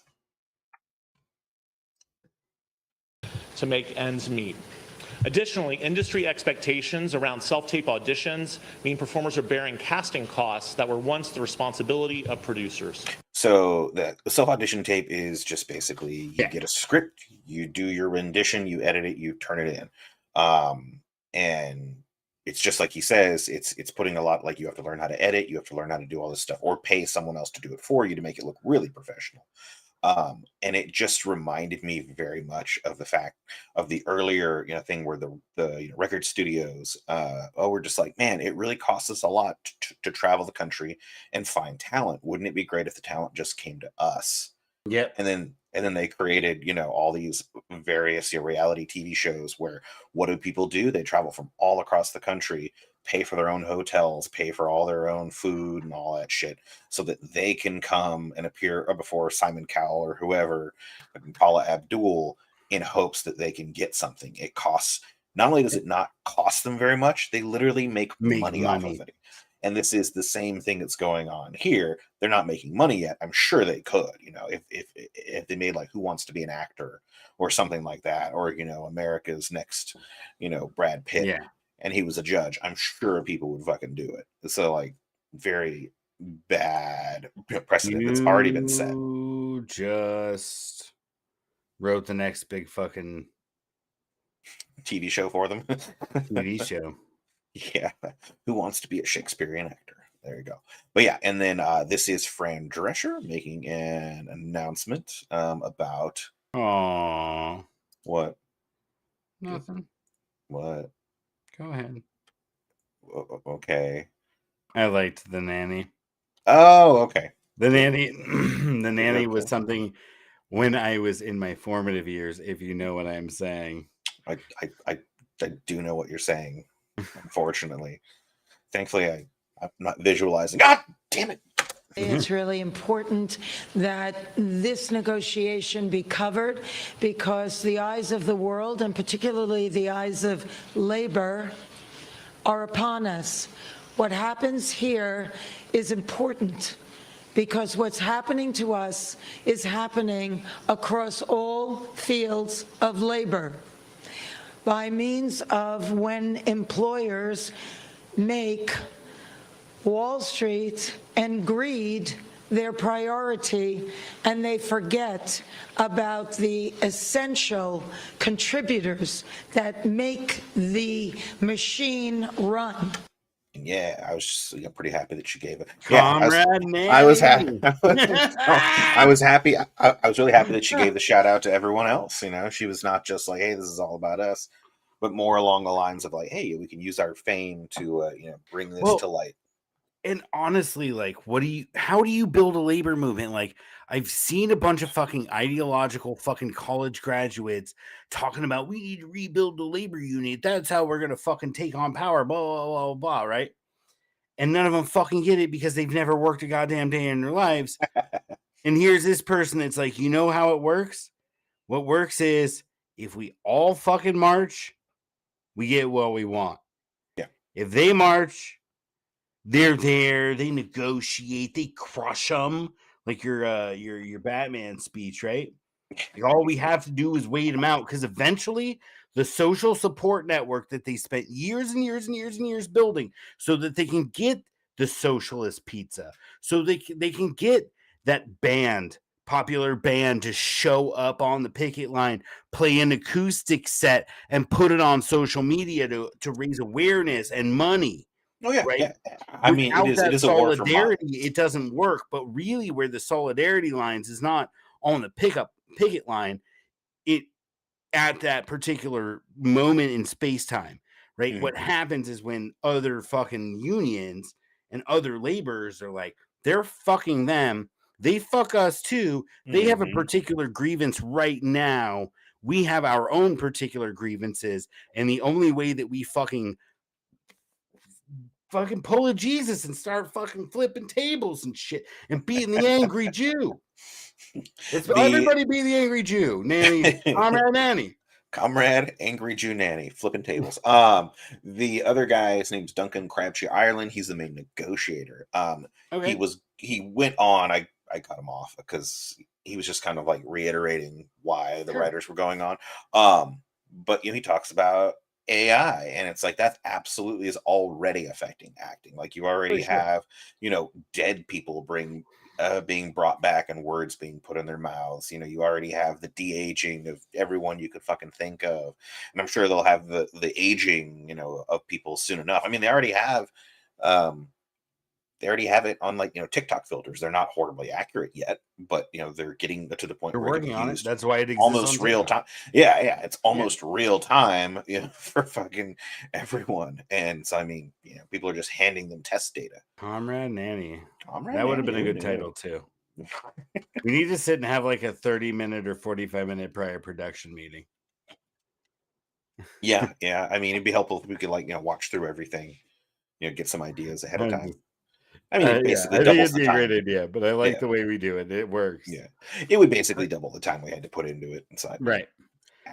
To make ends meet. Additionally, industry expectations around self-tape auditions mean performers are bearing casting costs that were once the responsibility of producers. So the self-audition tape is just basically you get a script, you do your rendition, you edit it, you turn it in. And it's just like he says, it's putting a lot, like you have to learn how to edit, you have to learn how to do all this stuff, or pay someone else to do it for you to make it look really professional. And it just reminded me very much of the fact of the earlier thing where the record studios we're just like, man, it really costs us a lot to travel the country and find talent. Wouldn't it be great if the talent just came to us? Yep. And then they created all these various reality TV shows where what do people do? They travel from all across the country, pay for their own hotels, pay for all their own food and all that shit, so that they can come and appear before Simon Cowell or whoever, Paula Abdul, in hopes that they can get something. It costs. Not only does it not cost them very much, they literally make money off of it. And this is the same thing that's going on here. They're not making money yet. I'm sure they could, if they made like Who Wants to Be an Actor or something like that, or America's Next, Brad Pitt. Yeah. And he was a judge, I'm sure people would fucking do it. So like very bad precedent that's already been set. You just wrote the next big fucking TV show for them. TV show. Yeah. Who Wants to Be a Shakespearean Actor? There you go. But yeah, and then this is Fran Drescher making an announcement about Aww. what? Nothing. What? Go ahead. Okay. I liked The Nanny. Oh, okay. The Nanny. The Nanny was something when I was in my formative years, if you know what I'm saying. I do know what you're saying, unfortunately. Thankfully, I'm not visualizing. God damn it. It's really important that this negotiation be covered because the eyes of the world, and particularly the eyes of labor, are upon us. What happens here is important because what's happening to us is happening across all fields of labor by means of when employers make Wall Street and greed their priority, and they forget about the essential contributors that make the machine run. Yeah, I was just pretty happy that she gave it. Comrade I was happy. Nanny. I was happy. I was really happy that she gave the shout out to everyone else. She was not just like, "Hey, this is all about us," but more along the lines of like, "Hey, we can use our fame to bring this to light." And honestly, like, how do you build a labor movement? Like, I've seen a bunch of fucking ideological fucking college graduates talking about we need to rebuild the labor unit. That's how we're gonna fucking take on power, blah, blah, blah, blah, right? And none of them fucking get it because they've never worked a goddamn day in their lives. And here's this person that's like, you know how it works? What works is if we all fucking march, we get what we want. Yeah. If they march, they're there, they negotiate, they crush them like your Batman speech, right? Like, all we have to do is wait them out, because eventually the social support network that they spent years and years and years and years building so that they can get the socialist pizza, so they can get that popular band to show up on the picket line, play an acoustic set, and put it on social media to raise awareness and money. Oh yeah, Right? yeah. I mean, Without it is a war for solidarity, minds. it doesn't work. But really, where the solidarity lines is not on the picket line, it at that particular moment in space time, right? Mhm. What happens is when other fucking unions and other laborers are like, they're fucking them, they fuck us too. They have a Mhm. particular grievance right now. We have our own particular grievances, and the only way that we fucking pull a Jesus and start fucking flipping tables and shit and beating the angry Jew. Everybody be the angry Jew. Nanny, Comrade Nanny. Comrade, Angry Jew Nanny, flipping tables. The other guy, his name's Duncan Crabtree Ireland. He's the main negotiator. Okay. He went on. I cut him off because he was just kind of like reiterating why the writers were going on. But he talks about AI, and it's like that absolutely is already affecting acting. Like you already have, dead people being brought back and words being put in their mouths. You already have the de-aging of everyone you could fucking think of, and I'm sure they'll have the aging, of people soon enough. I mean, they already have it on like TikTok filters. They're not horribly accurate yet, but they're getting to the point They're where it can working be on it. used That's why it exists almost on real TikTok. time. Yeah, it's almost real time, for fucking everyone. And so I mean, people are just handing them test data. Comrade Nanny. Comrade That would have been a Nanny, good title too. We need to sit and have like a 30-minute or 45-minute prior production meeting. Yeah. I mean, it'd be helpful if we could watch through everything, get some ideas ahead of time. I mean, it basically I think doubles it'd the be a time. great idea, but I like the way we do it. It works. Yeah, it would basically double the time we had to put into it inside. Right.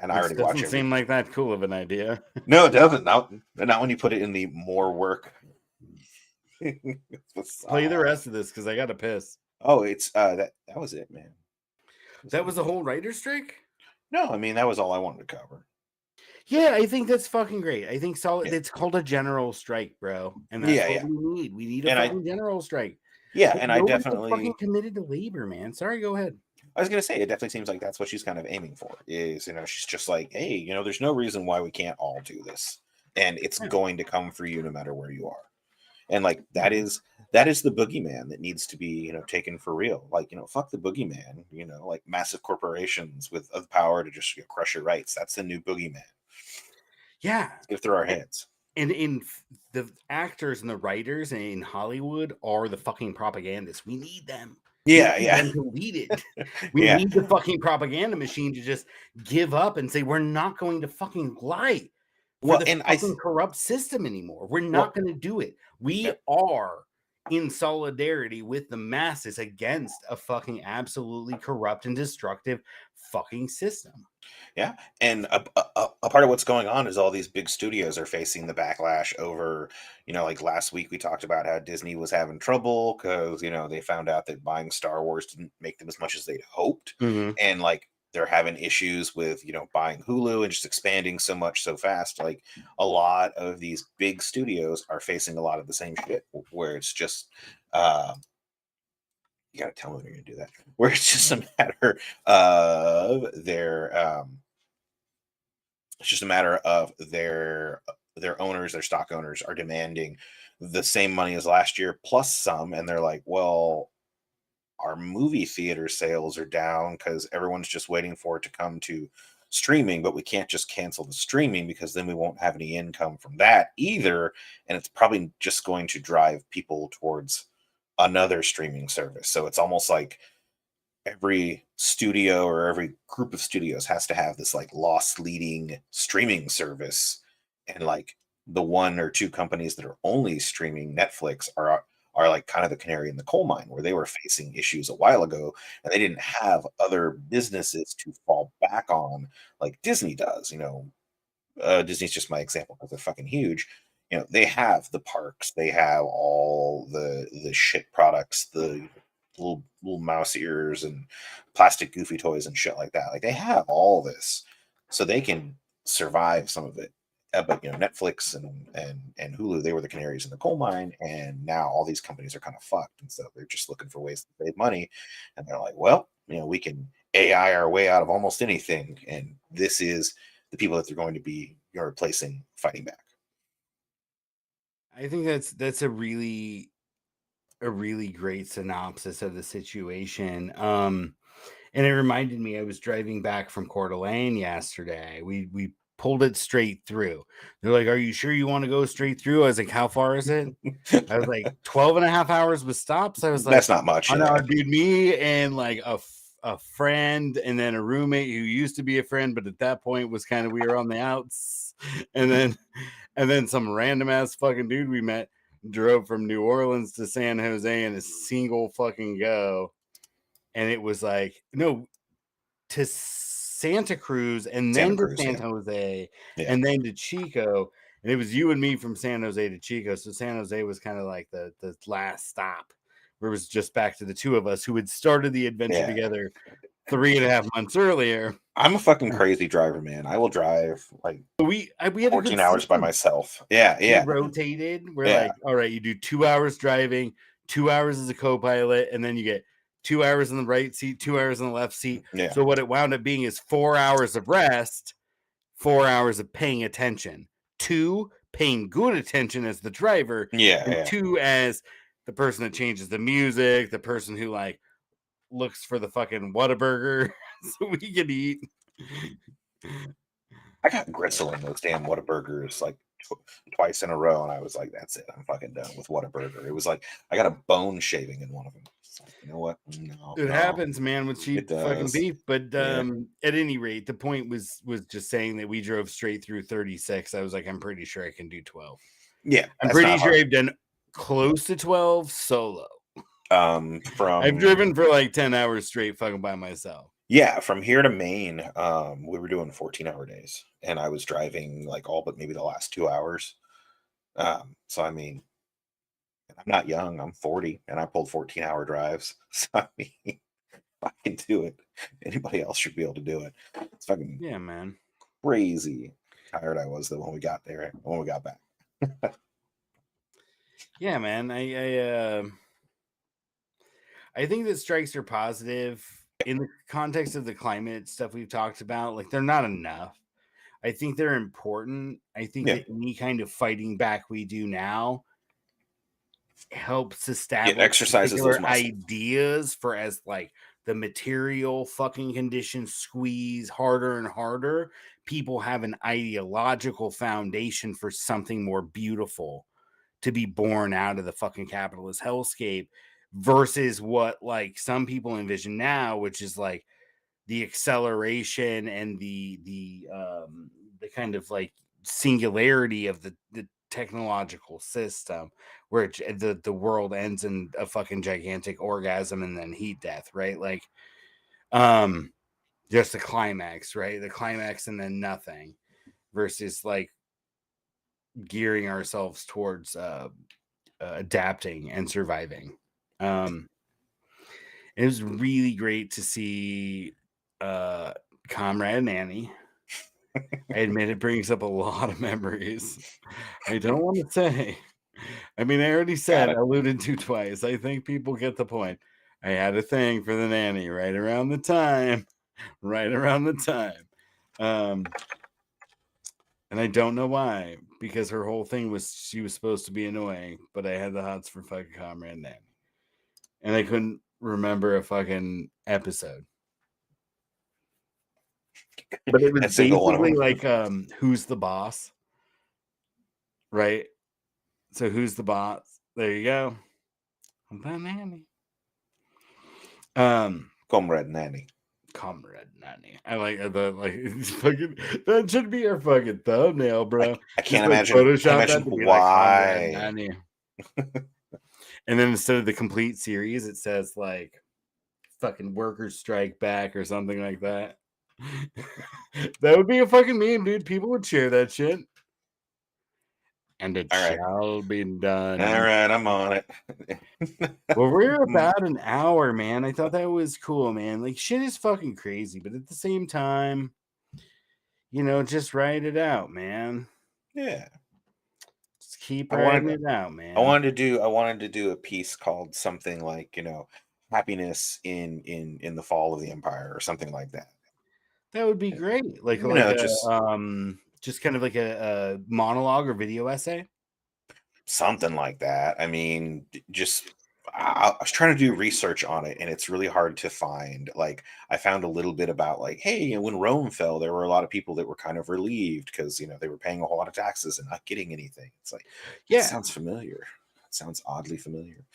And I already watched it. Doesn't seem like that cool of an idea. No, it doesn't. Not when you put it in the more work. Play the rest of this because I got to piss. Oh, it's that was it, man. That was the whole writer's strike? No, I mean that was all I wanted to cover. Yeah, I think that's fucking great. I think it's called a general strike, bro. And that's what we need. We need a fucking general strike. Yeah, but and I definitely fucking committed to labor, man. Sorry, go ahead. I was gonna say it definitely seems like that's what she's kind of aiming for. Is she's just like, hey, there's no reason why we can't all do this, and it's going to come for you no matter where you are. And like that is the boogeyman that needs to be taken for real. Like fuck the boogeyman. Like massive corporations with the power to just crush your rights. That's the new boogeyman. Yeah, let's get through our heads. And in the actors and the writers in Hollywood are the fucking propagandists. We need them. Yeah, we need them to lead it. We need the fucking propaganda machine to just give up and say we're not going to fucking lie for the fucking corrupt system anymore. We're not going to do it. We are in solidarity with the masses against a fucking absolutely corrupt and destructive fucking system. Yeah, and a part of what's going on is all these big studios are facing the backlash over, like last week we talked about how Disney was having trouble because, they found out that buying Star Wars didn't make them as much as they'd hoped. Mm-hmm. And like they're having issues with, buying Hulu and just expanding so much so fast. Like a lot of these big studios are facing a lot of the same shit where it's just, you got to tell me when you're going to do that. Where it's just a matter of it's just a matter of their owners, their stock owners are demanding the same money as last year plus some, and they're like, well, our movie theater sales are down because everyone's just waiting for it to come to streaming, but we can't just cancel the streaming because then we won't have any income from that either, and it's probably just going to drive people towards another streaming service. So it's almost like every studio or every group of studios has to have this like loss leading streaming service, and like the one or two companies that are only streaming, Netflix, are like kind of the canary in the coal mine, where they were facing issues a while ago and they didn't have other businesses to fall back on like Disney does. Disney's just my example because they're fucking huge. They have the parks, they have all the shit products, the little mouse ears and plastic goofy toys and shit like that. Like they have all this, so they can survive some of it. But Netflix and Hulu, they were the canaries in the coal mine, and now all these companies are kind of fucked, and so they're just looking for ways to save money. And they're like, well, we can AI our way out of almost anything, and this is the people that they're going to be replacing fighting back. I think that's a really great synopsis of the situation. And it reminded me, I was driving back from Coeur d'Alene yesterday. We pulled it straight through. They're like, are you sure you want to go straight through? I was like, how far is it? I was like, 12 and a half hours with stops. I was like, that's not much. Oh, no, dude, me and like a friend and then a roommate who used to be a friend, but at that point was kind of, we were on the outs. And then some random ass fucking dude we met drove from New Orleans to San Jose in a single fucking go. And it was like, no, to Santa Cruz and then to San Jose and then to Chico. And it was you and me from San Jose to Chico. So San Jose was kind of like the last stop, where it was just back to the two of us who had started the adventure together 3.5 months earlier. I'm a fucking crazy driver, man. I will drive like we had 14 hours by myself. Yeah. We rotated. We're like, all right, you do 2 hours driving, 2 hours as a co-pilot, and then you get 2 hours in the right seat, 2 hours in the left seat. Yeah. So what it wound up being is 4 hours of rest, 4 hours of paying attention. 2, paying good attention as the driver. And 2, as the person that changes the music, the person who like looks for the fucking Whataburger so we can eat. I got gritzel in those damn Whataburgers like twice in a row, and I was like, that's it, I'm fucking done with Whataburger. It was like I got a bone shaving in one of them. Like, you know what? No, it happens, man, with cheap fucking beef. But at any rate, the point was just saying that we drove straight through 36. I was like, I'm pretty sure I can do 12. Yeah, I'm pretty sure I've done close to 12 solo. I've driven for like 10 hours straight fucking by myself. Yeah, from here to Maine, we were doing 14-hour days, and I was driving like all but maybe the last 2 hours. So I mean, I'm not young, I'm 40, and I pulled 14-hour drives. So I mean, if I can do it, anybody else should be able to do it. It's fucking man, crazy tired I was though when we got back. Yeah, man. I think that strikes are positive in the context of the climate stuff we've talked about. Like, they're not enough. I think they're important. I think that any kind of fighting back we do now helps establish exercises those ideas for as like the material fucking conditions squeeze harder and harder. People have an ideological foundation for something more beautiful to be born out of the fucking capitalist hellscape, versus what like some people envision now, which is like the acceleration and the kind of like singularity of the technological system, where the world ends in a fucking gigantic orgasm and then heat death, right? Like just the climax, right? The climax and then nothing, versus like gearing ourselves towards adapting and surviving. It was really great to see Comrade and Annie. I admit it brings up a lot of memories. I don't want to say. I mean, I already said, alluded to twice. I think people get the point. I had a thing for the nanny right around the time. And I don't know why, because her whole thing was she was supposed to be annoying, but I had the hots for fucking Comrade Nanny. And I couldn't remember a fucking episode. But it was That single one of basically them. like Who's the Boss? Right? So Who's the Boss? There you go. The nanny. Comrade Nanny. Comrade Nanny. I like the fucking that should be our fucking thumbnail, bro. I can't Just, like, imagine. Photoshop Can't that imagine to be like Comrade why. Nanny. And then instead of the complete series, it says like fucking Workers Strike Back or something like that. That would be a fucking meme, dude. People would share that shit. And it All right. shall be done. All right, I'm on it. Well, we're about an hour, man. I thought that was cool, man. Like, shit is fucking crazy, but at the same time, you know, just write it out, man. Yeah. Just keep writing it out, man. I wanted to do a piece called something like, happiness in the fall of the empire or something like that. That would be great. Like just kind of like a monologue or video essay. Something like that. I mean, I was trying to do research on it, and it's really hard to find. Like, I found a little bit about like, hey, when Rome fell, there were a lot of people that were kind of relieved because they were paying a whole lot of taxes and not getting anything. It's like, yeah, it sounds familiar. It sounds oddly familiar.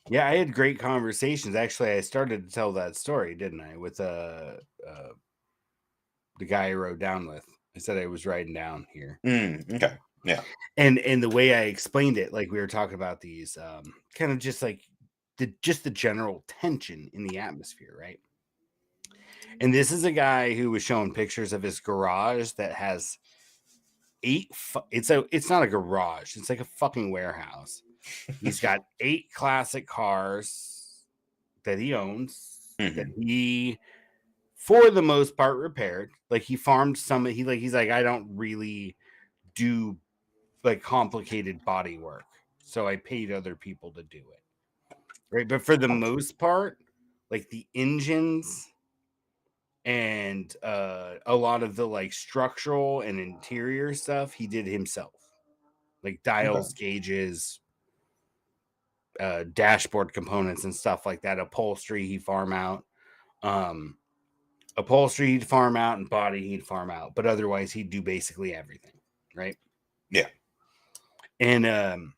Yeah, I had great conversations. Actually, I started to tell that story, didn't I? With the guy I wrote down with. I said I was writing down here. Okay. Yeah. And the way I explained it, like we were talking about these kind of just like the general tension in the atmosphere, right? And this is a guy who was showing pictures of his garage that has it's not a garage, it's like a fucking warehouse. He's got 8 classic cars that he owns that he for the most part repaired. Like he farmed some. He's like I don't really do like complicated body work, so I paid other people to do it, right? But for the most part, like the engines and a lot of the like structural and interior stuff he did himself, like dials, gauges, dashboard components and stuff like that. Upholstery he'd farm out, and body he'd farm out, but otherwise he'd do basically everything, right? Yeah. And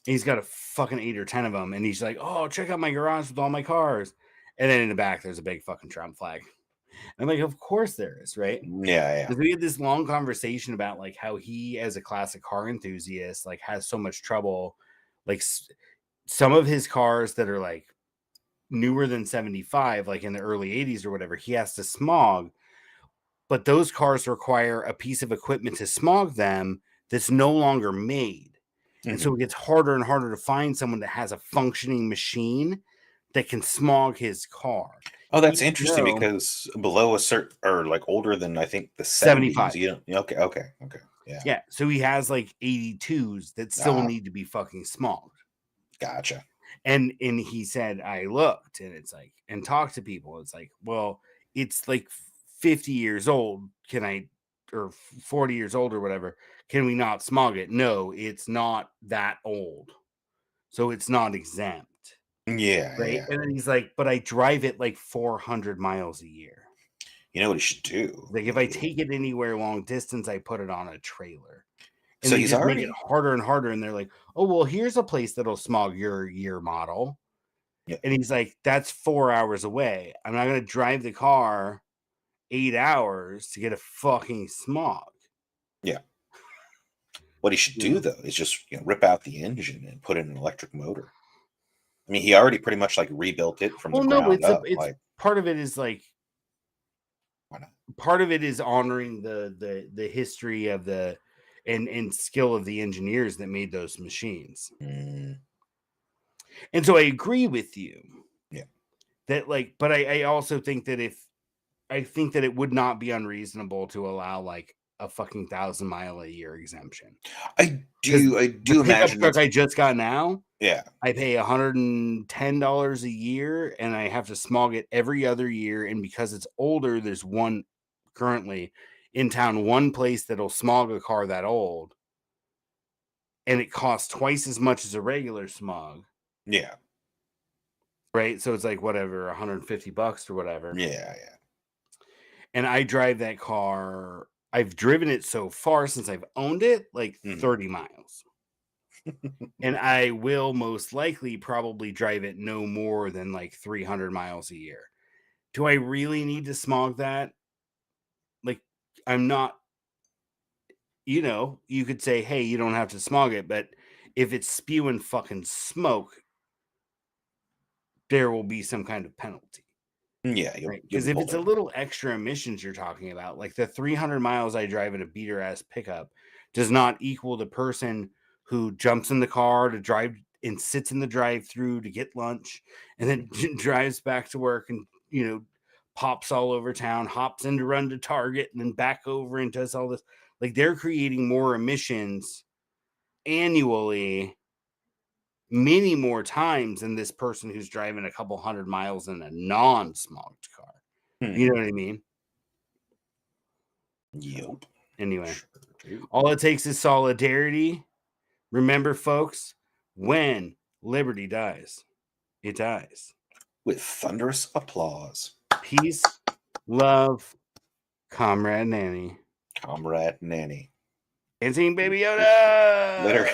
he's got a fucking 8 or 10 of them, and he's like, oh, check out my garage with all my cars. And then in the back there's a big fucking Trump flag. I'm like, of course there is, right? Yeah. We had this long conversation about like how he, as a classic car enthusiast, like has so much trouble. Like some of his cars that are like newer than 75, like in the early 80s or whatever, he has to smog. But those cars require a piece of equipment to smog them that's no longer made. And so it gets harder and harder to find someone that has a functioning machine that can smog his car. Oh, that's interesting because below a certain, or like older than I think the 75. 70s. Yeah. Okay. Yeah. So he has like 82s that still need to be fucking smogged. Gotcha. And he said, I looked and it's like, and talked to people. It's like, well, it's like 50 years old. Or 40 years old or whatever. Can we not smog it? No, it's not that old. So it's not exempt. Yeah. Right. Yeah. And then he's like, but I drive it like 400 miles a year. You know what he should do? Like if I take it anywhere long distance, I put it on a trailer. And So they he's just already make it harder and harder. And they're like, oh, well, here's a place that'll smog your year model. Yeah. And he's like, that's 4 hours away. I'm not going to drive the car 8 hours to get a fucking smog. Yeah. What he should do though is just rip out the engine and put in an electric motor. I mean, he already pretty much like rebuilt it from the ground up. It's part of it is like, why not? Part of it is honoring the history of the and skill of the engineers that made those machines. And so I agree with you. Yeah. That like, but I also think that it would not be unreasonable to allow like a fucking 1,000-mile-a-year exemption. I 'Cause do the pickup imagine truck that's, I just got now, yeah. I pay $110 a year, and I have to smog it every other year. And because it's older, there's one currently in town, one place that'll smog a car that old, and it costs twice as much as a regular smog. Yeah. Right? So it's like whatever, $150 or whatever. Yeah. And I drive that car. I've driven it so far since I've owned it, like 30 miles. And I will most likely probably drive it no more than like 300 miles a year. Do I really need to smog that? Like, I'm not, you could say, hey, you don't have to smog it. But if it's spewing fucking smoke, there will be some kind of penalty. Yeah. Because if it's a little extra emissions you're talking about, like the 300 miles I drive in a beater ass pickup does not equal the person who jumps in the car to drive and sits in the drive-through to get lunch and then drives back to work and, pops all over town, hops in to run to Target and then back over and does all this. Like, they're creating more emissions annually, many more times than this person who's driving a couple hundred miles in a non-smogged car. You know what I mean? Yep. Anyway, all it takes is solidarity. Remember, folks, when liberty dies, it dies with thunderous applause. Peace, love, Comrade Nanny. Comrade Nanny. Dancing Baby Yoda. Later.